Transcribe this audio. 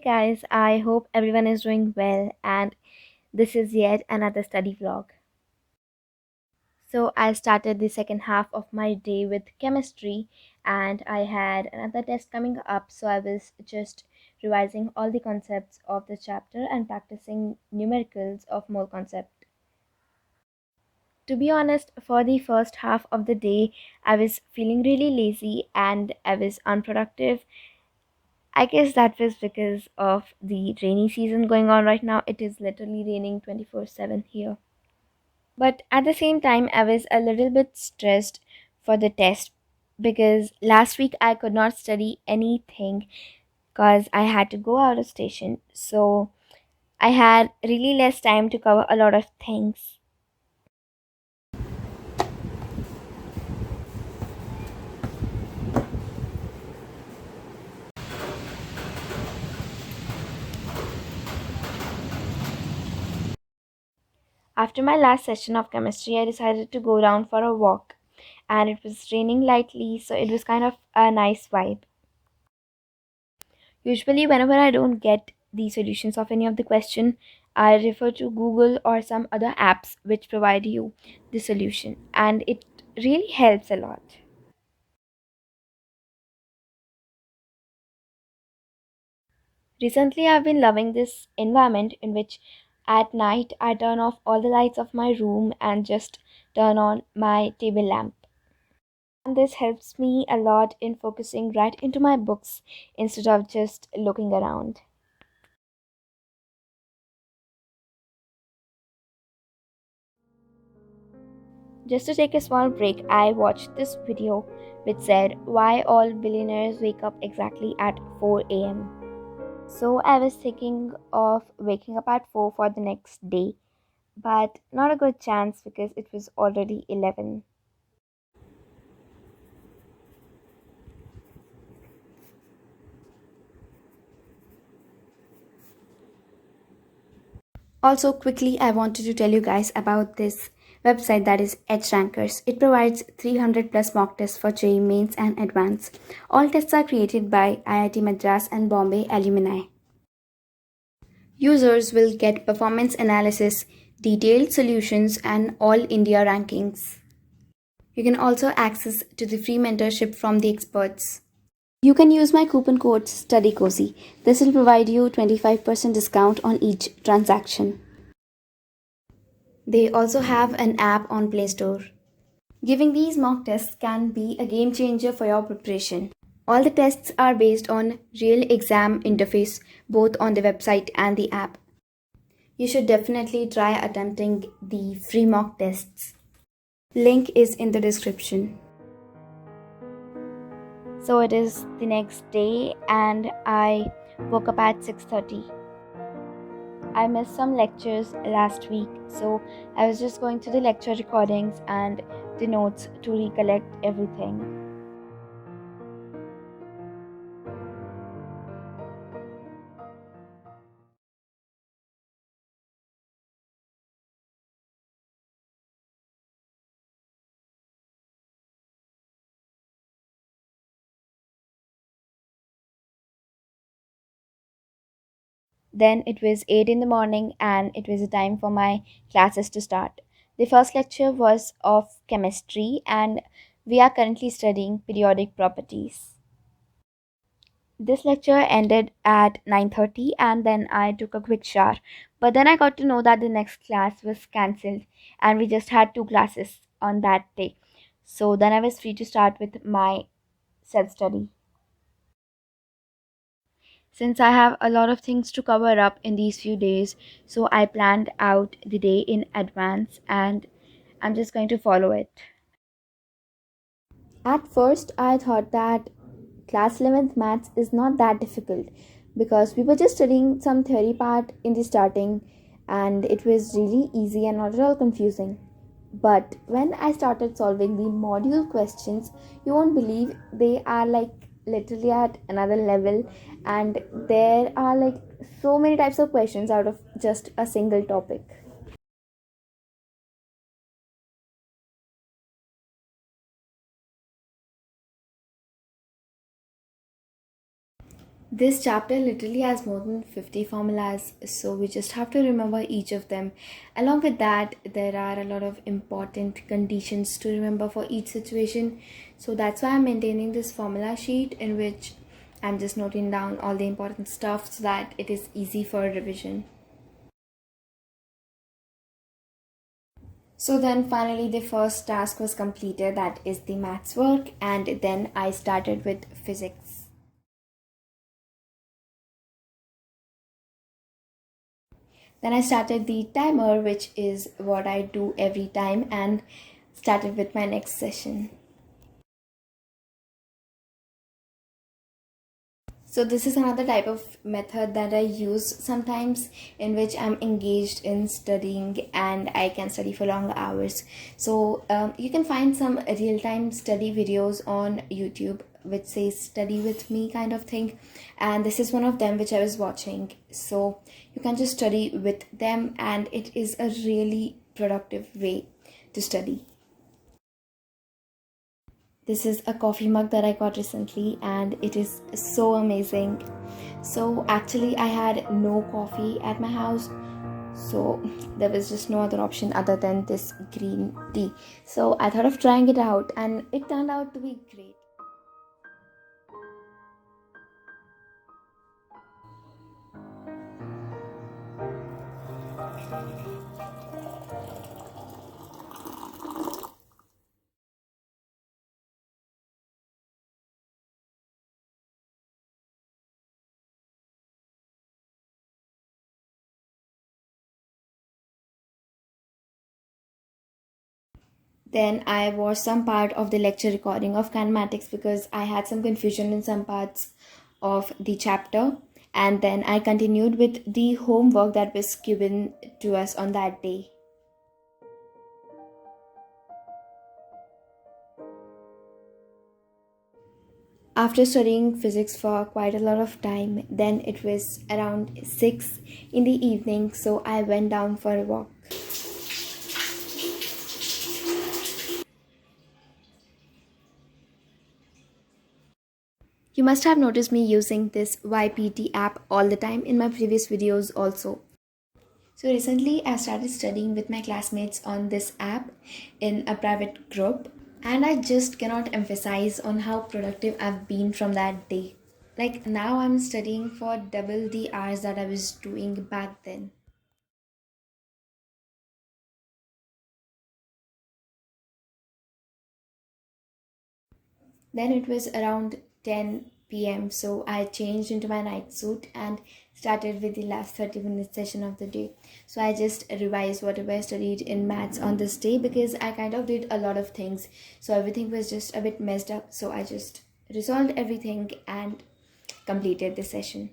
guys, I hope everyone is doing well, and this is yet another study vlog. So, I started the second half of my day with chemistry, and I had another test coming up, so I was just revising all the concepts of the chapter and practicing numericals of mole concept. To be honest, for the first half of the day, I was feeling really lazy and I was unproductive. I guess that was because of the rainy season going on right now. It is literally raining 24/7 here. But at the same time, I was a little bit stressed for the test because last week I could not study anything because I had to go out of station. So I had really less time to cover a lot of things. After my last session of chemistry, I decided to go down for a walk, and it was raining lightly, so it was kind of a nice vibe. Usually, whenever I don't get the solutions of any of the question, I refer to Google or some other apps which provide you the solution, and it really helps a lot. Recently, I've been loving this environment in which at night I turn off all the lights of my room and just turn on my table lamp. And this helps me a lot in focusing right into my books instead of just looking around. Just to take a small break, I watched this video which said why all billionaires wake up exactly at 4 am. So I was thinking of waking up at 4 for the next day, but not a good chance because it was already 11. Also, quickly, I wanted to tell you guys about this website that is Edge Rankers. It provides 300 plus mock tests for JEE mains and advance. All tests are created by IIT Madras and Bombay alumni. Users will get performance analysis, detailed solutions, and all India rankings. You can also access to the free mentorship from the experts. You can use my coupon code STUDYCOZY. This will provide you 25% discount on each transaction. They also have an app on Play Store. Giving these mock tests can be a game changer for your preparation. All the tests are based on real exam interface both on the website and the app. You should definitely try attempting the free mock tests. Link is in the description. So it is the next day and I woke up at 6:30. I missed some lectures last week, so I was just going through the lecture recordings and the notes to recollect everything. Then it was 8 in the morning and it was a time for my classes to start. The first lecture was of chemistry and we are currently studying periodic properties. This lecture ended at 9:30 and then I took a quick shower. But then I got to know that the next class was cancelled and we just had two classes on that day. So then I was free to start with my self study. Since I have a lot of things to cover up in these few days, so I planned out the day in advance and I'm just going to follow it. At first, I thought that class 11th maths is not that difficult because we were just studying some theory part in the starting and it was really easy and not at all confusing. But when I started solving the module questions, you won't believe they are like literally at another level, and there are like so many types of questions out of just a single topic. This chapter literally has more than 50 formulas, so we just have to remember each of them. Along with that, there are a lot of important conditions to remember for each situation. So that's why I'm maintaining this formula sheet in which I'm just noting down all the important stuff so that it is easy for revision. So then finally the first task was completed, that is the maths work, and then I started with physics. Then I started the timer, which is what I do every time, and started with my next session. So this is another type of method that I use sometimes, in which I'm engaged in studying and I can study for long hours. So you can find some real-time study videos on YouTube which says study with me kind of thing, and this is one of them which I was watching. So you can just study with them and it is a really productive way to study. This is a coffee mug that I got recently and it is so amazing. So actually I had no coffee at my house, so there was just no other option other than this green tea. So I thought of trying it out and it turned out to be great. Then I watched some part of the lecture recording of kinematics because I had some confusion in some parts of the chapter. And then I continued with the homework that was given to us on that day. After studying physics for quite a lot of time, then it was around 6 in the evening, so I went down for a walk. You must have noticed me using this YPT app all the time in my previous videos also. So recently I started studying with my classmates on this app in a private group, and I just cannot emphasize on how productive I've been from that day. Like now I'm studying for double the hours that I was doing back then. Then it was around 10 p.m. So I changed into my night suit and started with the last 30-minute session of the day. So I just revised whatever I studied in maths on this day because I kind of did a lot of things. So everything was just a bit messed up. So I just resolved everything and completed the session.